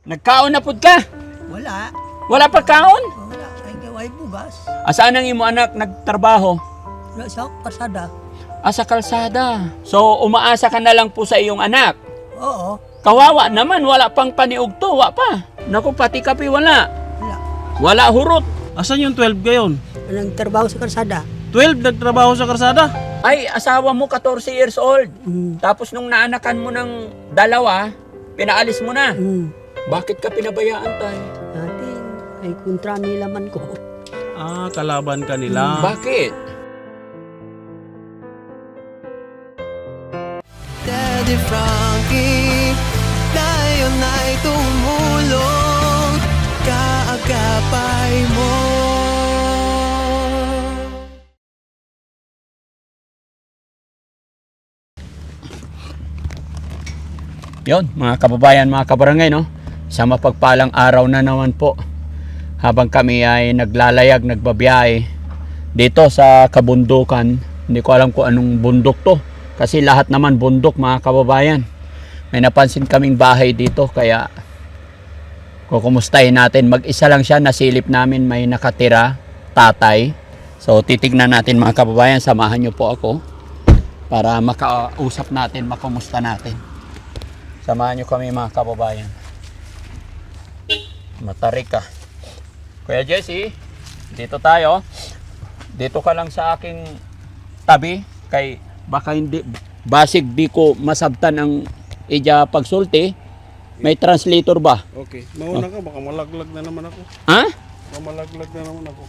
Nagkaon na pud ka? Wala. Wala pa kaon? Wala. Ay gaway bugas. Asaan ang imo anak nagtrabaho? Wala sa kasada. Sa kalsada. So, umaasa ka na lang po sa iyong anak. Oo. Kawawa naman, wala pang paniugto, wala pa. Naku, pati kape wala. Wala. Wala hurot. Asan yung 12 gayon? Anong trabaho sa kasada? 12 nagtrabaho sa karsada? Ay, asawa mo 14 years old. Mm. Tapos nung naanakan mo ng dalawa, pinaalis mo na. Bakit ka pinabayaan tayo? Natin. Ay kontra nila man ko. Kalaban ka nila. Bakit? Daddy Frankie, tayo na'y tumulong, kaagapay mo. Yon, mga kababayan, mga kabarangay, no? Sa mapagpalang araw na naman po, habang kami ay naglalayag, nagbabiyahe dito sa kabundukan. Hindi ko alam kung anong bundok to, kasi lahat naman bundok, mga kababayan. May napansin kaming bahay dito, kaya kukumustahin natin. Mag-isa lang siya, nasilip namin, may nakatira, tatay. So titignan natin, mga kababayan, samahan niyo po ako para makausap natin, makumusta natin. Samahan nyo kami, mga kababayan. Matarik ka. Kuya Jesse, dito tayo. Dito ka lang sa aking tabi. Kay baka hindi, basig di ko masabtan ang ija pagsulti. May translator ba? Okay. Mauna ka, baka malaglag na naman ako. Ha? Baka malaglag na naman ako.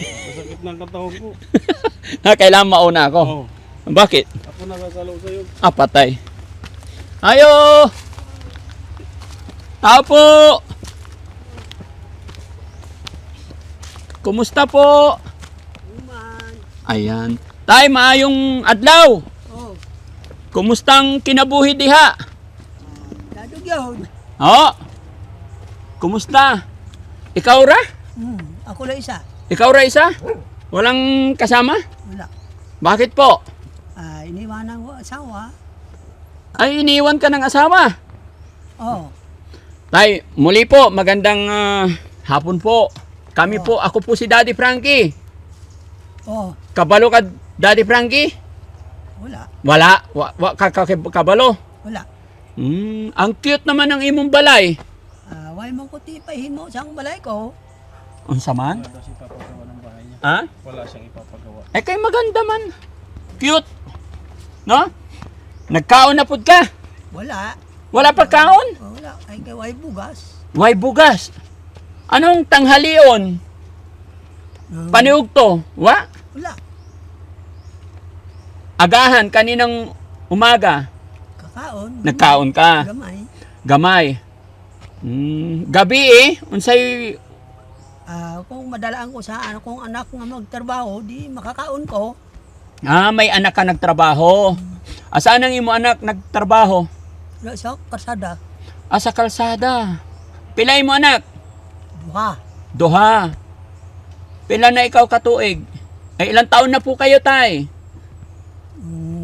Masakit ng katawan ko. Kailangan mauna ako. Oo. Bakit? Ako nakasalaw sa'yo. Patay. Ayo! Tao po! Kumusta po? Uman. Ayan. Tay, maayong adlaw. Oh. Kumustang kinabuhi diha? Dadog yun. Oo. Kumusta? Ikaw ra? Ako lang isa. Ikaw ra isa? Walang kasama? Wala. Bakit po? Iniwanan ko asawa. Ay, iniwan ka ng asawa. Oh. Tay, muli po, magandang hapon po. Kami po, ako po si Daddy Frankie. Oh. Kabalo ka, Daddy Frankie? Wala. Wala. Kabalo. Wala. Ang cute naman ng imong balay. Why mo ko tipahin mo sa balay ko? Unsa man? Wala daw siya ipapagawa ng bahay niya. Ha? Wala siyang ipapagawa. Eh kay maganda man. Cute. No? Nagkaon na pud ka? Wala. Wala pa kaon? Wala. Ay gaway bugas. Way bugas. Anong tanghalion? Paniugto? Wa? Wala. Agahan kaninang umaga. Kakaon. Nagkaon ka. Gamay. Gamay. Gabi unsay Kung madalaan ko sa kong anak nga magtrabaho, di makakaon ko. may anak ka nagtrabaho. Saan ang imo anak nagtrabaho? Wala sa kasada. Sa kalsada. Pila imo anak? Duha. Duha. Pila na ikaw katuig? Ay ilang taon na po kayo, tay?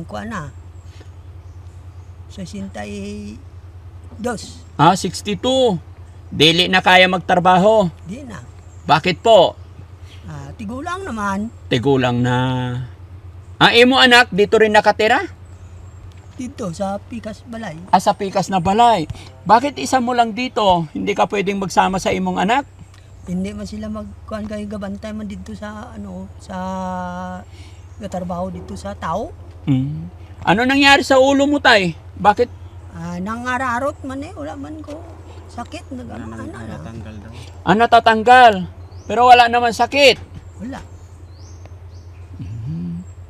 Kuha na. 62. 62. Dili na kaya magtrabaho. Di na. Bakit po? Tigulang naman. Tigulang na. Ang imo anak dito rin nakatira? Dito sa Pikas Balay. Sa pikas na balay. Bakit isa mo lang dito? Hindi ka pwedeng magsama sa imong anak? Hindi man sila magkuhan kayo gabantay man dito sa sa trabaho dito sa tao. Ano nangyari sa ulo mo, tay? Bakit? Nangararot man wala man ko sakit Natanggal daw. Natatanggal. Pero wala naman sakit. Wala.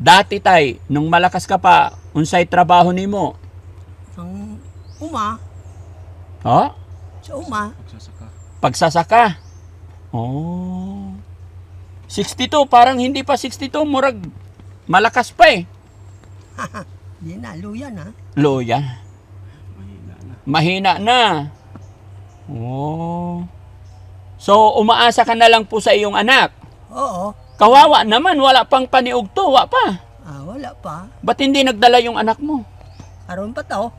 Dati, tay, nung malakas ka pa, unsay trabaho nimo? Ang uma, Ha? sa uma, Pagsasaka. Pagsasaka. 62, parang hindi pa 62, murag malakas pa eh. di na, luya na. Loya. Mahina na. Mahina na. So, umaasa ka na lang po sa iyong anak. Oo. Kawawa naman, wala pang paniugto, wa pa. Wala pa. Ba't hindi nagdala yung anak mo? Karon pa to.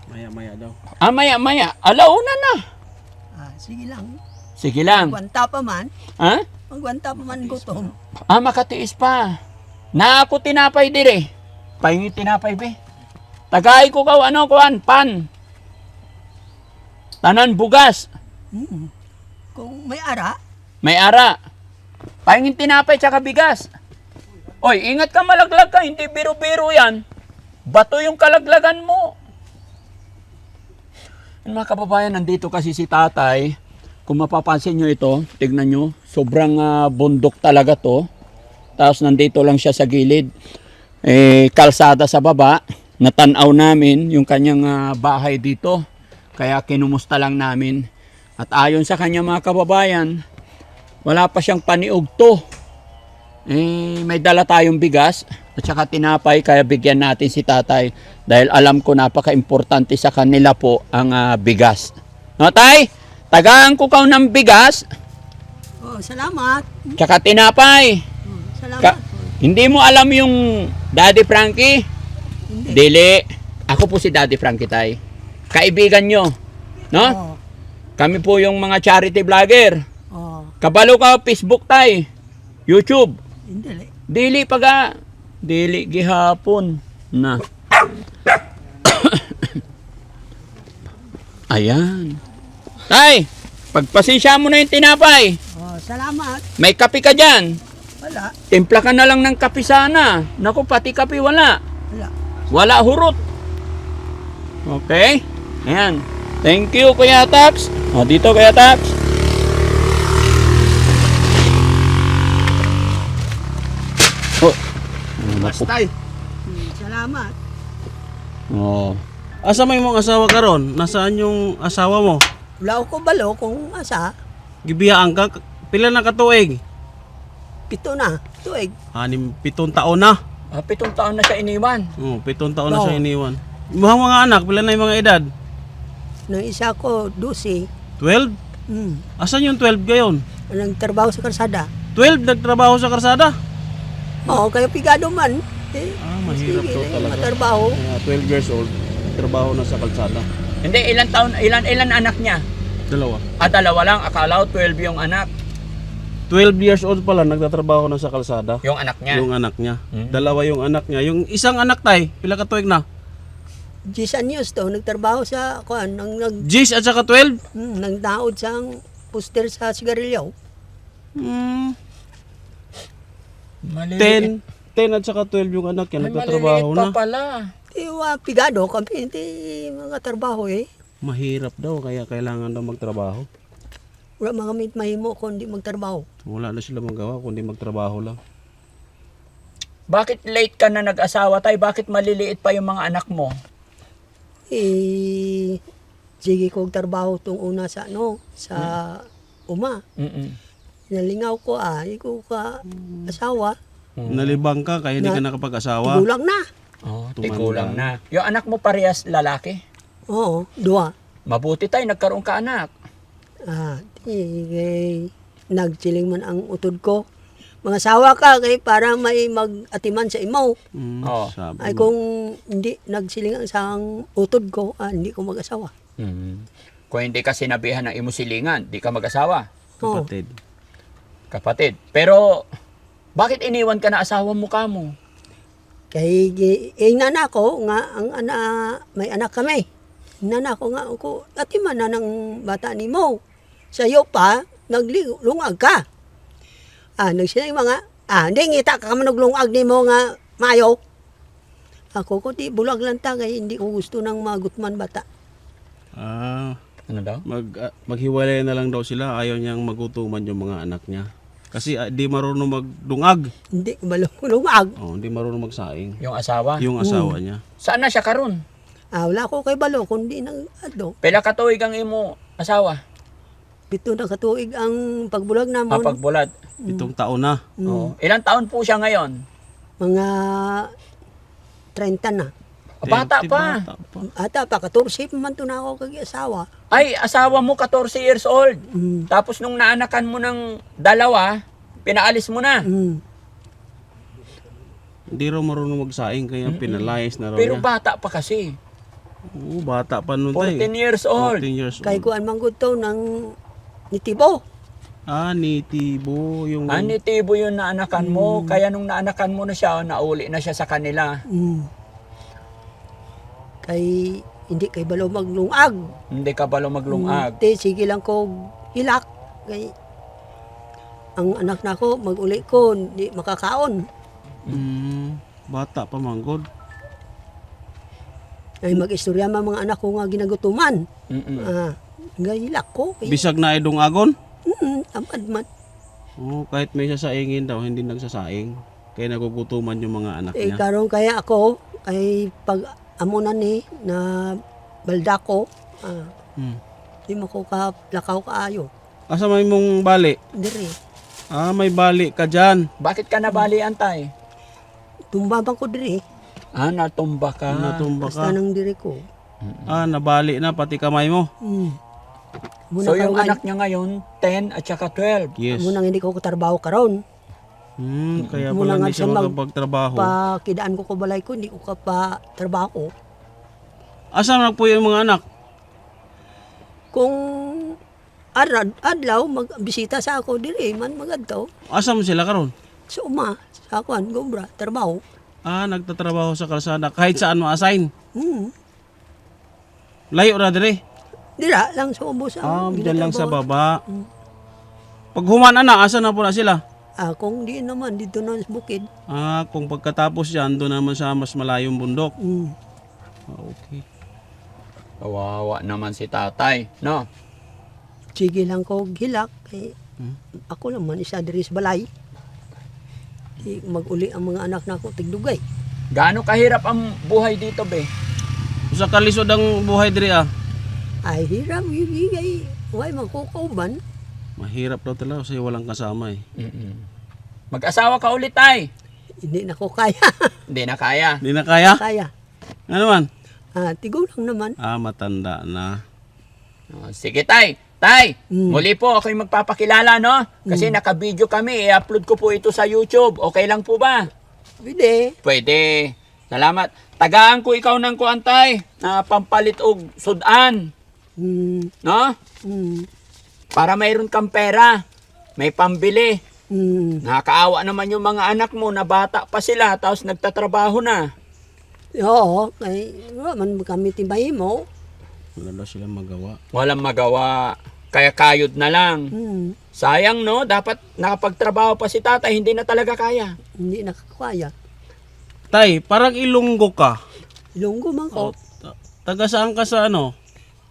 Maya-maya daw. Maya-maya, alauna na. sige lang. Sige lang. Magwanta pa man. Ha? Magwanta pa man gutom. Makatiis pa. Na ako tinapay dire. Pahingi tinapay be. Tagay ko kaw ano kuan pan. Tanan bugas. Mm. Kung may ara, May ara. Pahingi tinapay tsaka bigas. Oy, ingat ka malaglag ka, hindi biro-biro yan. Bato yung kalaglagan mo. Mga kababayan, nandito kasi si tatay. Kung mapapansin nyo ito, tignan nyo, sobrang bundok talaga to. Tapos nandito lang siya sa gilid. Kalsada sa baba. Natanaw namin yung kanyang bahay dito. Kaya kinumusta lang namin. At ayon sa kanya mga kababayan, wala pa siyang paniog to. May dala tayong bigas at saka tinapay, kaya bigyan natin si tatay. Dahil alam ko napaka-importante sa kanila po ang bigas. No, tay? Tagaan ko kaw ng bigas, oh, salamat. tsaka tinapay. Oh, salamat. Hindi mo alam yung Daddy Frankie? Hindi. Dili. Ako po si Daddy Frankie, tay. Kaibigan nyo. No? Oh, Kami po yung mga charity vlogger. oh, Kabalo ka, Facebook, tay. YouTube. hindi. Dili paga. Dili gihapon. Na. Ayan. Tay, pagpasensya mo na yung tinapay. Oh, salamat. May kape ka dyan. Wala. Timpla ka na lang ng kape sana. Naku, pati kape wala. Wala. Wala hurot. Okay? Ayan. Thank you, Kuya Taps. O, dito, Kuya Taps. Oh. Bastay. Salamat. Oh. Asa may mong asawa karon? Nasaan yung asawa mo? Wala ko balo kung asa. Gibiyaan ka, pila na katuig? 7 na. Tuig. 7 taon na. 7 taon na siya iniwan. 7 taon na No. siya iniwan. Imong mga anak, pila na yung mga edad? Nang isa ko, 12. 12? Asan yung 12 gayon? Anong trabaho sa karsada. 12 nagtrabaho sa karsada? Oo, kayo pigado man. Mahirap sige, to talaga. matrabaho. 12 years old, trabaho na sa kalsada. Hindi, ilan anak niya? Dalawa. Dalawa lang. Akala ko 12 yung anak. 12 years old pala, nagtatrabaho na sa kalsada. Yung anak niya. Yung anak niya. Hmm. Dalawa yung anak niya. Yung isang anak tay, pila ka tuig na? 10 anyos to, nagtrabaho sa, kuan, Gis at saka 12? nagdaod sa poster sa sigarilyo. Hmm. Maliliit. 10 at saka 12 yung anak niya, nagtatrabaho maliliit na. pa pala. Pigado kami, hindi mga trabaho Mahirap daw, kaya kailangan daw magtrabaho. Wala mga mahimo kundi magtrabaho. Wala na sila magawa, kundi magtrabaho lang. Bakit late ka na nag-asawa tayo? Bakit maliliit pa yung mga anak mo? Sige ko trabaho tong una sa sa uma. Nalingaw ko iko ka asawa. Nalibang ka, kaya hindi ka nakapag-asawa. Gulang na. Oh, tigulang na. Yung anak mo parehas lalaki? Oo, 2. Mabuti tayo, nagkaroon ka anak. Nagsiling man ang utod ko. Mga sawa ka kay para may mag-atiman sa imaw. Oo. Sabi Ay mo. kung hindi nagsiling ang sang utod ko, hindi ko mag-asawa. Kung hindi ka sinabihan ng imusilingan, di ka mag-asawa. Oo. Kapatid. Pero, bakit iniwan ka na asawa mo ka mo? Kay nana ko nga ang may anak kami. Nana ko nga ako atiman na ng bata ni mo. Sayo pa naglungag ka. Nagsinay mga hindi ngita ka man naglungag ni mo nga mayo. Ako ko di bulag lang ta kay hindi ko gusto ng magutman bata. Ano daw? Maghiwalay na lang daw sila, ayaw niyang magutuman yung mga anak niya. Kasi di marunong magdungag. Hindi malungag. Hindi marunong magsaing. Yung asawa? Yung asawa niya. Saan na siya karon? Wala ko kay balo kundi nang Pila ka tuig ang imo asawa? 7 na katuig ang pagbulag namon. Pagbulad. 7 taon na. Oo. Ilang taon po siya ngayon? Mga 30 na. Bata pa. Bata pa. Ata pa 14 man to na ako kay asawa. Ay, asawa mo 14 years old. Mm. Tapos nung naanakan mo ng 2, pinaalis mo na. Hindi raw marunong magsaing, kaya pinalayas na raw Pero niya. bata pa kasi. Oo, bata pa nun tayo. 14 years old. 14 years old. Kay kuan man gud to nang Nitibo. Nitibo yung... Nitibo yung naanakan mo, kaya nung naanakan mo na siya, nauli na siya sa kanila. Kay hindi kay balo maglungag. Hindi ka balo maglungag. Sige lang ko hilak. Kay ang anak na ko maguli ko hindi makakaon. Bata pa manggod. Ay mag-istorya mga anak ko nga ginagutuman. Hilak ko. Bisag na ay dungagon? Tamad man. Kahit may sasaingin daw, hindi nagsasaing. Kaya nagugutuman yung mga anak niya. Karon kaya ako kay pag amunan ni na balda ko. Di mo ko ka lakaw kaayo. Asa may mong bali? Diri. May bali ka dyan. Bakit ka nabalian, tay? Tumbabang ko diri. Natumba ka. Natumba Basta ka. nang diri ko. Nabali na pati kamay mo. So yung anak niya ngayon, 10 at saka 12. Yes. Munang hindi ko trabaho karon. Kaya Muna pala nga hindi siya siya makapagtrabaho. Pakidaan ko balay ko, hindi ko ka pa trabaho. Asa na po yung mga anak? Kung adlaw magbisita sa ako diri man magadto. Asa mo sila karon? So sa akuan gobra trabaho. Nagtatrabaho sa kalsada kahit saan ma-assign. Layo ra dire. Dira lang sa ubos Diyan lang sa baba. Pag humana na, asa na po na sila? Kung di naman dito na sa bukid. Kung pagkatapos yan, doon naman sa mas malayong bundok. Okay. Kawawa naman si tatay, no? Sige lang ko hilak kay ako naman isa diri sa balay. Di maguli ang mga anak na ko tigdugay. Gaano kahirap ang buhay dito, be? Sa kalisod ang buhay diri Ay hiram yugigay. Way magkukauban. Mahirap daw talaga kasi walang kasama eh. Mag-asawa ka ulit, tay. Hindi na ko kaya. Hindi na kaya. Hindi na kaya? Kaya. Ano naman? Tigo lang naman. Matanda na. Sige, tay. Tay, muli po ako'y magpapakilala, no? Kasi naka-video kami, i-upload ko po ito sa YouTube. Okay lang po ba? Pwede. Pwede. Salamat. Tagaan ko ikaw ng kuantay na pampalit og sudan. No? Para mayroon kang pera. May pambili. Nakakaawa naman yung mga anak mo na bata pa sila tapos nagtatrabaho na. Oo. Kay man kami tibay mo. Wala daw sila magawa. Walang magawa. Kaya kayod na lang. Sayang, no? Dapat nakapagtrabaho pa si tatay. Hindi na talaga kaya. Hindi nakakaya. Tay, parang Ilonggo ka. Ilonggo man ko. Taga saan ka sa ano?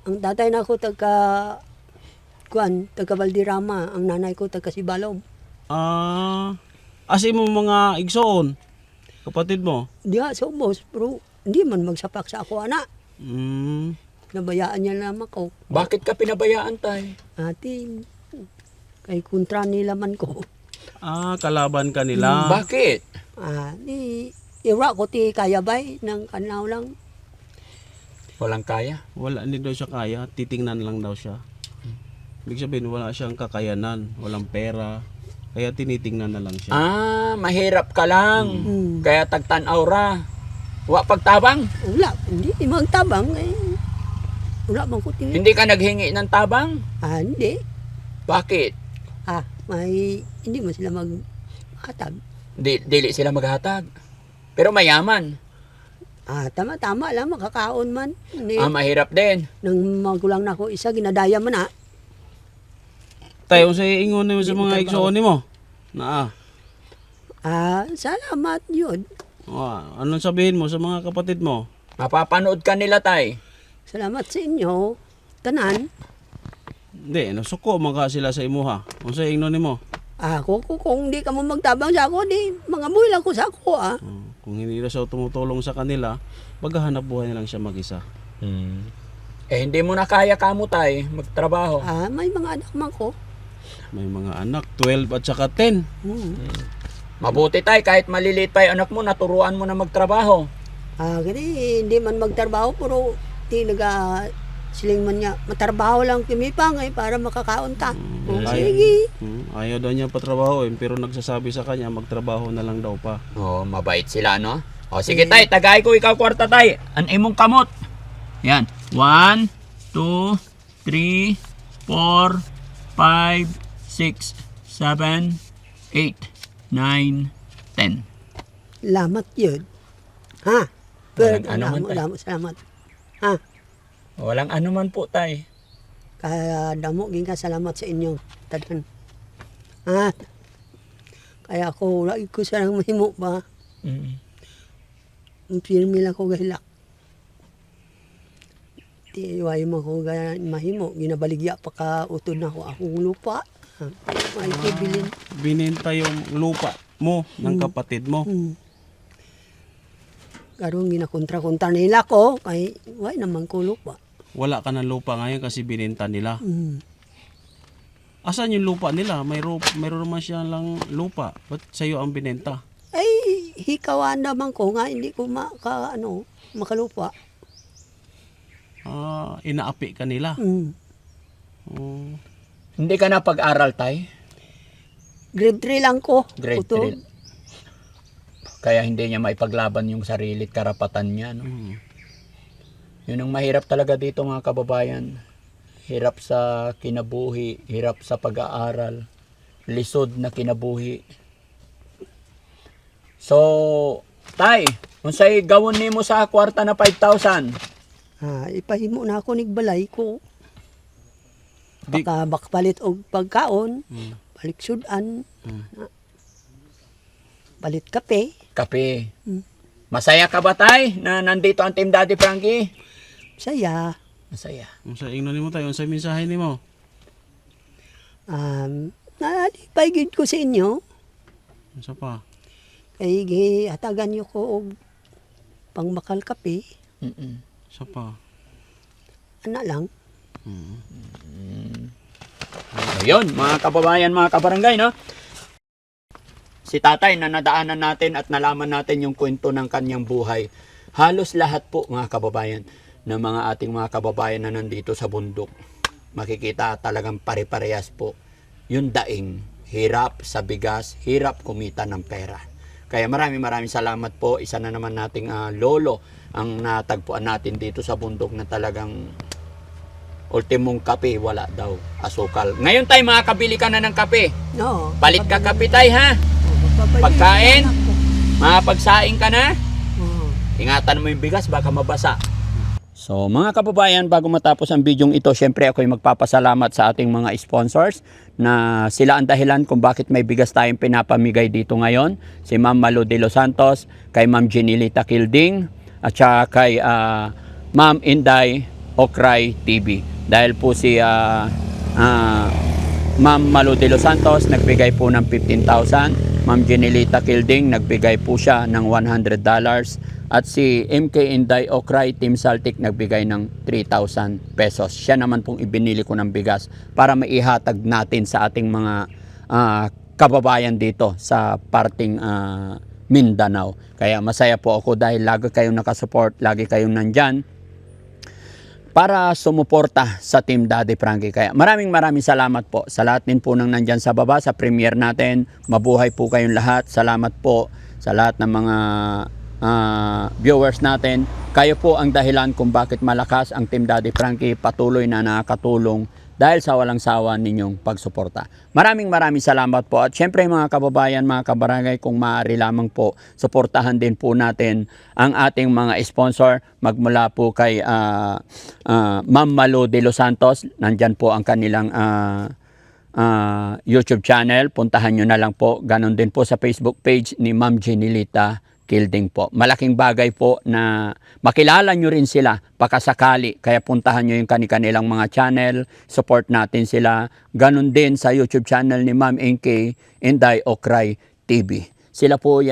Ang tatay na ko taga Valdirama. Ang nanay ko taga Sibalom. Asi mo mga igsoon. Kapatid mo. Diha sa ubos. Pero hindi man magsapak sa ako, anak. Nabayaan niya naman ko. Bakit ka pinabayaan, tay? Ati, kay kontra nila man ko. Kalaban ka nila. Bakit? Ira ko ti kaya bay ng kanaw lang. Walang kaya? Wala, hindi daw siya kaya. Titingnan lang daw siya. Ibig sabihin, wala siyang kakayanan. Walang pera. Kaya tinitingnan na lang siya. Mahirap ka lang. Kaya tagtanaw ra. Wa pagtabang? Wala, hindi magtabang. Wala man ko tinit. Hindi ka naghingi ng tabang? Hindi. Bakit? Hindi mo sila maghatag. Dili sila maghatag. Pero mayaman. Tama-tama lang, makakaon man. Mahirap din. Nang magulang na ako isa, ginadaya man Tayo sa ingon mo sa mga igsoon mo. Salamat yun. Anong sabihin mo sa mga kapatid mo? Mapapanood ka nila, tay. Salamat sa inyo. Tanan. Hindi, nasuko mga sila sa imuha. Kung sa ingnon mo. Kung di ka mo magtabang sa ako, di mga buhay lang ko sa ako, Kung hindi na siya tumutulong sa kanila, maghahanap buhay na lang siya mag-isa. Hindi mo na kaya kamo, tay, magtrabaho. May mga anak man ko. May mga anak, 12 at saka 10. Mabuti, tay, kahit maliliit pa yung anak mo, naturuan mo na magtrabaho. Kasi hindi man magtrabaho, pero di siling man niya, matrabaho lang kimipang para makakaon ta. Sige. Ayaw daw niya patrabaho pero nagsasabi sa kanya magtrabaho na lang daw pa. Mabait sila, no? Sige, tay, tagay ko ikaw kwarta, tay. An imong kamot. Yan. 1, 2, 3, 4, 5, 6, 7, 8, 9, 10. Lamat yun. Ha? Walang ano man, tay. Salamat. Ha? Walang ano man po, tay. Kaya damo ging ka salamat sa inyong tanan. Ha? Kaya ako lagi ko sarang mahimo ba. Ang pirmi lang ko gahilak. Tiway mo ko mahimo ginabaligya pa ka utod na ko akong lupa. May tibilin. Binenta yung lupa mo ng kapatid mo. Karong ginakontra-kontra nila ko kay way naman ko lupa. Wala ka ng lupa ngayon kasi binenta nila. Asan yung lupa nila? Mayroon naman siya lang lupa. Ba't sa'yo ang binenta? Ay hikawan naman ko nga hindi ko makalupa. Inaapi ka nila. Oh. Hindi ka na pag-aral, tay? Grade 3 lang ko. Grade Kuto. 3. Kaya hindi niya maipaglaban yung sarili at karapatan niya. No? Yun ang mahirap talaga dito mga kababayan. Hirap sa kinabuhi, hirap sa pag-aaral, lisod na kinabuhi. So, tay, unsay gawon nimo sa kwarta na 5,000? Ipahimo na ako nigbalay ko. Di- Bakpalit og pagkaon, balik sudan, balit kape. Kape. Masaya ka ba, tay, na nandito ang Team Daddy Frankie? Saya. Masaya. Sa ingno nimo tayo, sa mensahe nimo. Napaigid ko sa inyo. Sa pa. Kay hatagan niyo ko og pangbakal kape. Sa pa. Ana lang. So, yun, mga kababayan, mga kabarangay, no? Si tatay na nadaanan natin at nalaman natin yung kwento ng kanyang buhay. Halos lahat po, mga kababayan, ng mga ating mga kababayan na nandito sa bundok, makikita talagang pare-parehas po yung daing, hirap sa bigas, hirap kumita ng pera. Kaya maraming salamat po. Isa na naman nating lolo ang natagpuan natin dito sa bundok na talagang ultimong kape, wala daw asukal. Ngayon tayo makakabili ka na ng kape. No. Palit ka kape tay, ha? Pagkain? Makapagsaing ka na? Ingatan mo yung bigas, baka mabasa. So mga kababayan, bago matapos ang bidyong ito, syempre ako'y magpapasalamat sa ating mga sponsors na sila ang dahilan kung bakit may bigas tayong pinapamigay dito ngayon. Si Ma'am Malu de los Santos, kay Ma'am Jenilita Kilding, at saka kay Ma'am Inday Okray TV. Dahil po si Ma'am Malu de los Santos nagbigay po ng 15,000. Ma'am Jenilita Kilding nagbigay po siya ng $100. At si MK Inday Okray Team Saltik nagbigay ng 3,000 pesos. Siya naman pong ibinili ko ng bigas para maihatag natin sa ating mga kababayan dito sa parting Mindanao. Kaya masaya po ako dahil lagi kayong nakasupport, lagi kayong nandyan para sumuporta sa Team Daddy Frankie. Kaya maraming salamat po sa lahat din po nang nandyan sa baba, sa premiere natin. Mabuhay po kayong lahat. Salamat po sa lahat ng mga viewers natin. Kayo po ang dahilan kung bakit malakas ang Team Daddy Frankie, patuloy na nakakatulong dahil sa walang sawa ninyong pagsuporta. Maraming salamat po. At syempre mga kababayan, mga kabarangay, kung maaari lamang po, suportahan din po natin ang ating mga sponsor. Magmula po kay Ma'am Malu de los Santos, nandyan po ang kanilang YouTube channel. Puntahan nyo na lang po. Ganon din po sa Facebook page ni Ma'am Jenilita Kilding po. Malaking bagay po na makilala nyo rin sila pakasakali. Kaya puntahan nyo yung kanilang mga channel. Support natin sila. Ganon din sa YouTube channel ni Ma'am NK Inday Okray TV. Sila po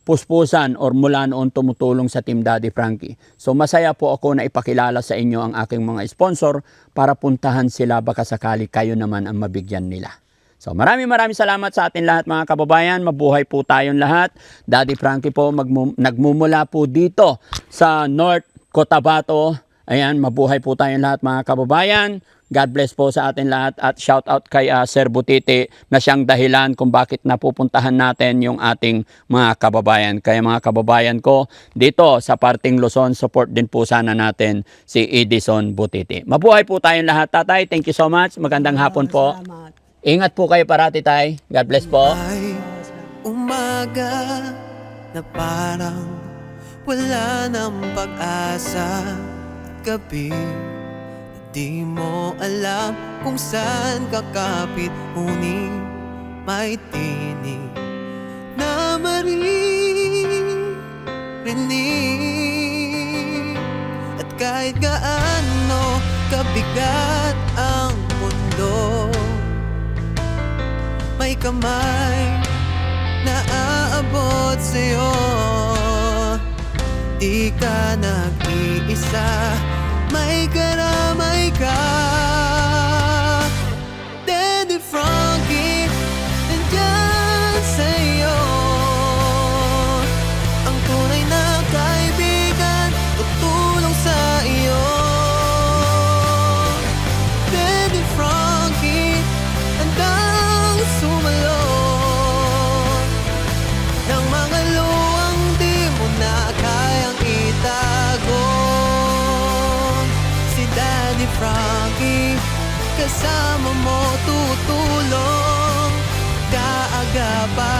puspusan or mula noon tumutulong sa Team Daddy Frankie. So masaya po ako na ipakilala sa inyo ang aking mga sponsor para puntahan sila baka sakali kayo naman ang mabigyan nila. So maraming salamat sa atin lahat mga kababayan. Mabuhay po tayong lahat. Daddy Frankie po nagmumula po dito sa North Cotabato. Ayan, mabuhay po tayong lahat mga kababayan. God bless po sa atin lahat at shout out kay Sir Butiti na siyang dahilan kung bakit napupuntahan natin yung ating mga kababayan. Kaya mga kababayan ko, dito sa parting Luzon, support din po sana natin si Edison Butiti. Mabuhay po tayong lahat, tatay. Thank you so much. Magandang hapon po. Salamat. Ingat po kayo parati, tay. God bless po. Ay umaga na parang wala ng pag-asa. Gabi na di mo alam kung saan kakapit. Ngunit may tinig na maririnig. At kahit gaano kabigat ang mundo, may kamay na aabot sa'yo. Di ka nag-iisa, may karamay ka. Daddy Frankie, nandyan sa'yo. Ang tunay na kaibigan, tutulong sa iyo. Daddy Frankie, handang sumalot ng mga luwang di mo na kayang itago. Si Daddy Frankie, kasama mo tutulong, kaagapay